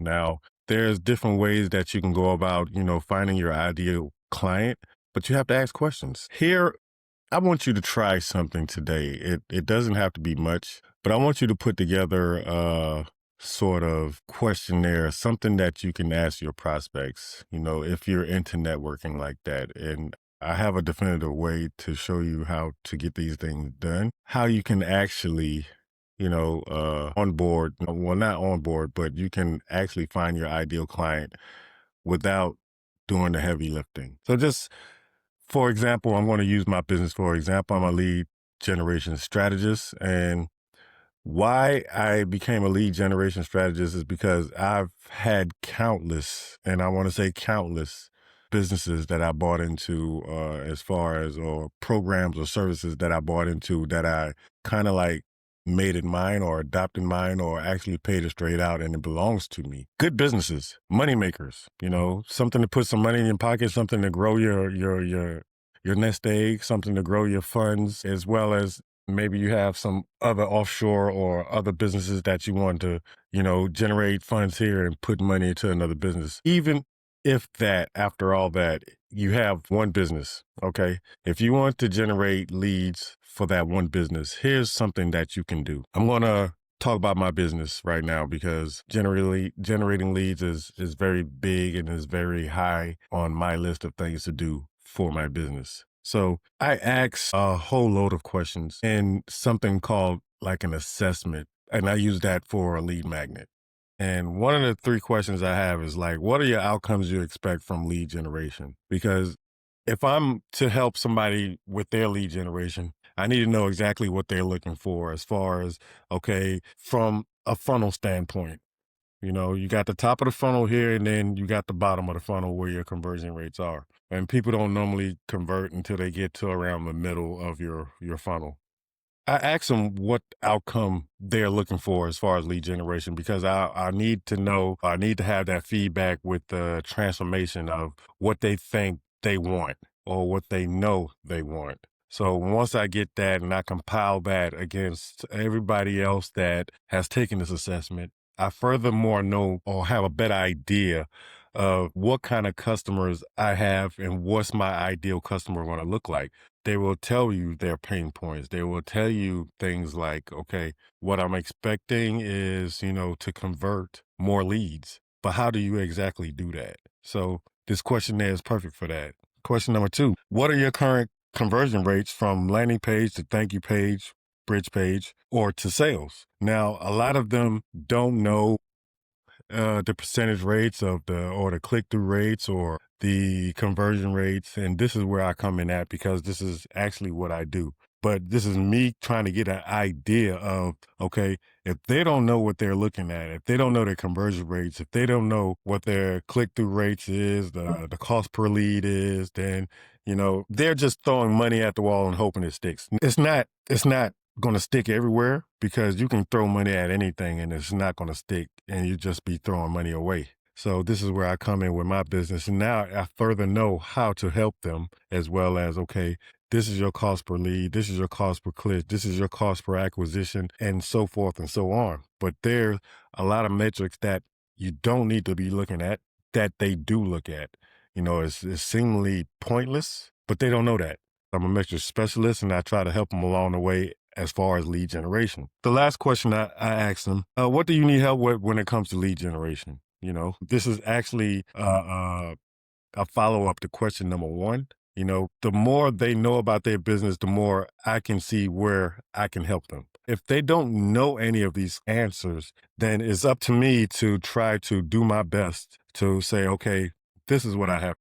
Now, there's different ways that you can go about, finding your ideal client, but you have to ask questions. Here, I want you to try something today. It doesn't have to be much, but I want you to put together a sort of questionnaire, something that you can ask your prospects, if you're into networking like that. And I have a definitive way to show you how to get these things done, how you can actually, on board, well, not on board, but you can actually find your ideal client without doing the heavy lifting. So just for example, I'm going to use my business for example. I'm a lead generation strategist. And why I became a lead generation strategist is because I've had countless, and I want to say countless, businesses that I bought into, as far as or programs or services that I bought into that I kind of like made it mine or adopted mine or actually paid it straight out and it belongs to me. Good businesses, money makers, something to put some money in your pocket, something to grow your nest egg, something to grow your funds, as well as maybe you have some other offshore or other businesses that you want to, generate funds here and put money into another business. Even if that, after all that, you have one business, okay? If you want to generate leads for that one business, here's something that you can do. I'm going to talk about my business right now because generally generating leads is very big and is very high on my list of things to do for my business. So I ask a whole load of questions in something called like an assessment, and I use that for a lead magnet. And one of the three questions I have is like, what are your outcomes you expect from lead generation? Because if I'm to help somebody with their lead generation, I need to know exactly what they're looking for as far as, okay, from a funnel standpoint. You got the top of the funnel here, and then you got the bottom of the funnel where your conversion rates are. And people don't normally convert until they get to around the middle of your funnel. I ask them what outcome they're looking for as far as lead generation because I need to know, I need to have that feedback with the transformation of what they think they want or what they know they want. So once I get that and I compile that against everybody else that has taken this assessment, I furthermore know or have a better idea of what kind of customers I have and what's my ideal customer going to look like. They will tell you their pain points. They will tell you things like, okay, what I'm expecting is, to convert more leads. But how do you exactly do that? So this questionnaire is perfect for that. Question number two, what are your current conversion rates from landing page to thank you page, bridge page, or to sales? Now, a lot of them don't know the percentage rates of the click-through rates or the conversion rates. And this is where I come in at because this is actually what I do. But this is me trying to get an idea of, okay, if they don't know what they're looking at, if they don't know their conversion rates, if they don't know what their click-through rates is, the cost per lead is, then, they're just throwing money at the wall and hoping it sticks. It's not going to stick everywhere because you can throw money at anything and it's not going to stick and you just be throwing money away. So this is where I come in with my business. And now I further know how to help them as well as, okay, this is your cost per lead. This is your cost per click. This is your cost per acquisition and so forth and so on. But there's a lot of metrics that you don't need to be looking at that they do look at. It's seemingly pointless, but they don't know that. I'm a metric specialist and I try to help them along the way as far as lead generation. The last question I asked them, what do you need help with when it comes to lead generation? This is actually a follow-up to question number one. The more they know about their business, the more I can see where I can help them. If they don't know any of these answers, then it's up to me to try to do my best to say, okay, this is what I have